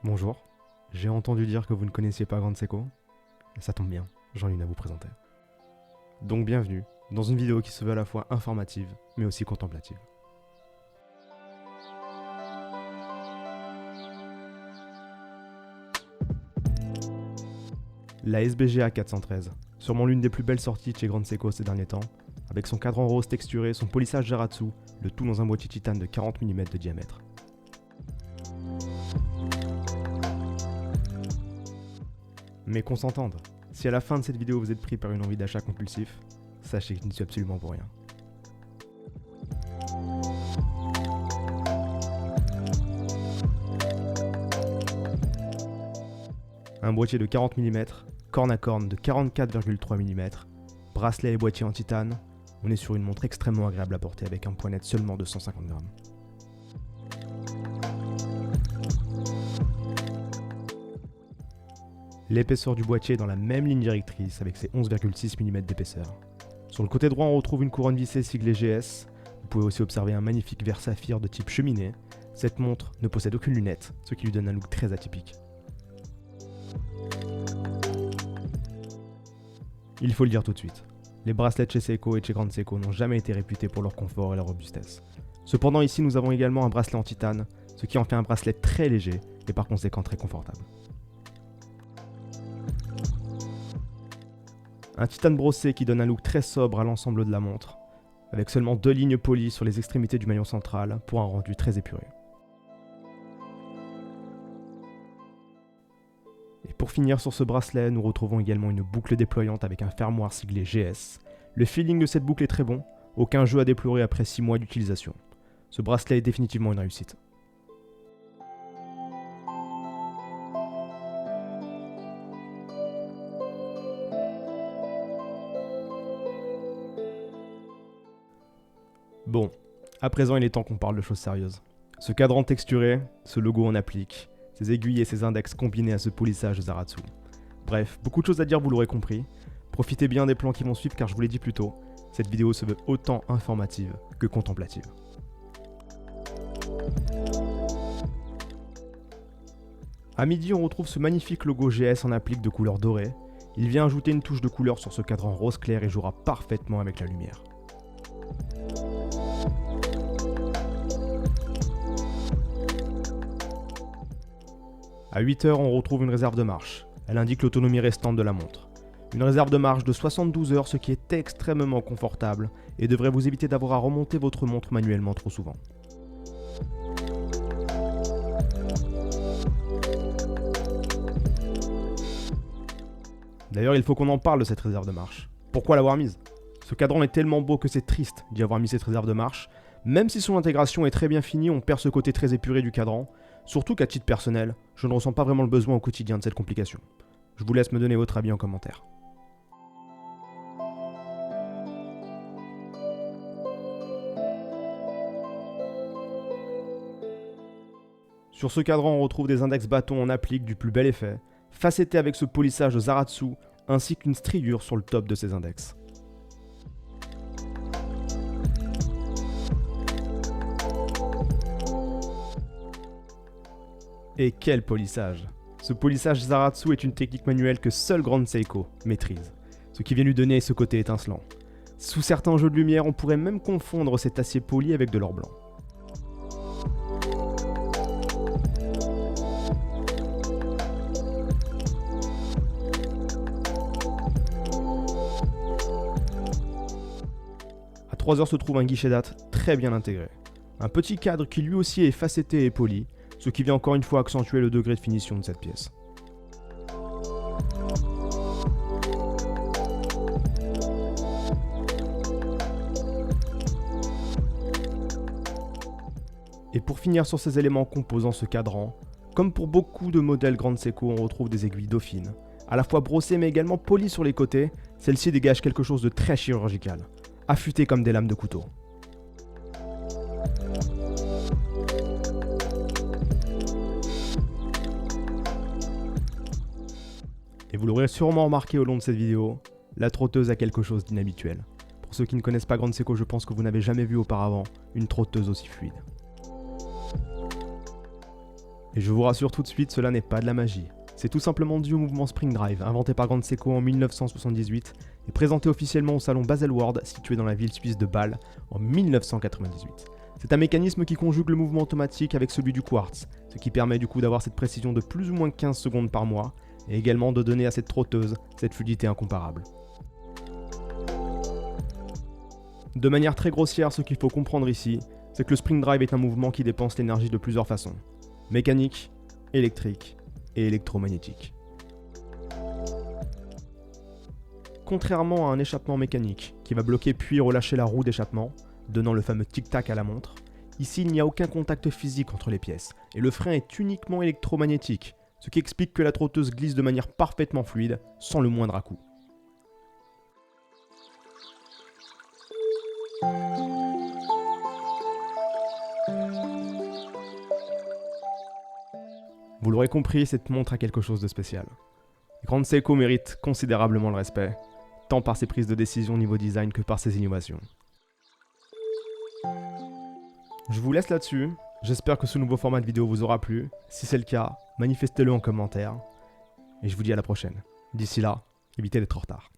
Bonjour, j'ai entendu dire que vous ne connaissiez pas Grand Seiko. Ça tombe bien, j'en ai une à vous présenter. Donc bienvenue dans une vidéo qui se veut à la fois informative, mais aussi contemplative. La SBG A413, sûrement l'une des plus belles sorties de chez Grand Seiko ces derniers temps, avec son cadran rose texturé, son polissage Zaratsu, le tout dans un boîtier titane de 40 mm de diamètre. Mais qu'on s'entende, si à la fin de cette vidéo vous êtes pris par une envie d'achat compulsif, sachez que je n'y suis absolument pour rien. Un boîtier de 40 mm, corne à corne de 44,3 mm, bracelet et boîtier en titane, on est sur une montre extrêmement agréable à porter avec un poids net seulement de 150 grammes. L'épaisseur du boîtier est dans la même ligne directrice avec ses 11,6 mm d'épaisseur. Sur le côté droit on retrouve une couronne vissée siglée GS, vous pouvez aussi observer un magnifique verre saphir de type cheminée. Cette montre ne possède aucune lunette, ce qui lui donne un look très atypique. Il faut le dire tout de suite, les bracelets de chez Seiko et de chez Grand Seiko n'ont jamais été réputés pour leur confort et leur robustesse. Cependant ici nous avons également un bracelet en titane, ce qui en fait un bracelet très léger et par conséquent très confortable. Un titane brossé qui donne un look très sobre à l'ensemble de la montre, avec seulement 2 lignes polies sur les extrémités du maillon central pour un rendu très épuré. Et pour finir sur ce bracelet, nous retrouvons également une boucle déployante avec un fermoir siglé GS. Le feeling de cette boucle est très bon, aucun jeu à déplorer après 6 mois d'utilisation. Ce bracelet est définitivement une réussite. Bon, à présent il est temps qu'on parle de choses sérieuses. Ce cadran texturé, ce logo en applique, ces aiguilles et ces index combinés à ce polissage Zaratsu. Bref, beaucoup de choses à dire, vous l'aurez compris. Profitez bien des plans qui vont suivre car je vous l'ai dit plus tôt, cette vidéo se veut autant informative que contemplative. À midi on retrouve ce magnifique logo GS en applique de couleur dorée. Il vient ajouter une touche de couleur sur ce cadran rose clair et jouera parfaitement avec la lumière. À 8h, on retrouve une réserve de marche. Elle indique l'autonomie restante de la montre. Une réserve de marche de 72 heures, ce qui est extrêmement confortable et devrait vous éviter d'avoir à remonter votre montre manuellement trop souvent. D'ailleurs, il faut qu'on en parle de cette réserve de marche. Pourquoi l'avoir mise ? Ce cadran est tellement beau que c'est triste d'y avoir mis cette réserve de marche. Même si son intégration est très bien finie, on perd ce côté très épuré du cadran. Surtout qu'à titre personnel, je ne ressens pas vraiment le besoin au quotidien de cette complication. Je vous laisse me donner votre avis en commentaire. Sur ce cadran, on retrouve des index bâtons en applique du plus bel effet, facettés avec ce polissage Zaratsu, ainsi qu'une striure sur le top de ces index. Et quel polissage! Ce polissage Zaratsu est une technique manuelle que seul Grand Seiko maîtrise, ce qui vient lui donner ce côté étincelant. Sous certains jeux de lumière, on pourrait même confondre cet acier poli avec de l'or blanc. À 3h se trouve un guichet date très bien intégré. Un petit cadre qui lui aussi est facetté et poli, ce qui vient encore une fois accentuer le degré de finition de cette pièce. Et pour finir sur ces éléments composant ce cadran, comme pour beaucoup de modèles Grand Seiko, on retrouve des aiguilles dauphines, à la fois brossées mais également polies sur les côtés. Celles-ci dégagent quelque chose de très chirurgical, affûtées comme des lames de couteau. Et vous l'aurez sûrement remarqué au long de cette vidéo, la trotteuse a quelque chose d'inhabituel. Pour ceux qui ne connaissent pas Grand Seiko, je pense que vous n'avez jamais vu auparavant une trotteuse aussi fluide. Et je vous rassure tout de suite, cela n'est pas de la magie. C'est tout simplement dû au mouvement Spring Drive, inventé par Grande Seiko en 1978 et présenté officiellement au salon Baselworld situé dans la ville suisse de Bâle en 1998. C'est un mécanisme qui conjugue le mouvement automatique avec celui du quartz, ce qui permet du coup d'avoir cette précision de plus ou moins 15 secondes par mois et également de donner à cette trotteuse cette fluidité incomparable. De manière très grossière, ce qu'il faut comprendre ici, c'est que le Spring Drive est un mouvement qui dépense l'énergie de plusieurs façons. Mécanique, électrique et électromagnétique. Contrairement à un échappement mécanique qui va bloquer puis relâcher la roue d'échappement, donnant le fameux tic-tac à la montre, ici il n'y a aucun contact physique entre les pièces et le frein est uniquement électromagnétique, ce qui explique que la trotteuse glisse de manière parfaitement fluide, sans le moindre à-coup. Vous l'aurez compris, cette montre a quelque chose de spécial. Grande Seiko mérite considérablement le respect, tant par ses prises de décision niveau design que par ses innovations. Je vous laisse là-dessus, j'espère que ce nouveau format de vidéo vous aura plu. Si c'est le cas, manifestez-le en commentaire. Et je vous dis à la prochaine. D'ici là, évitez d'être en retard.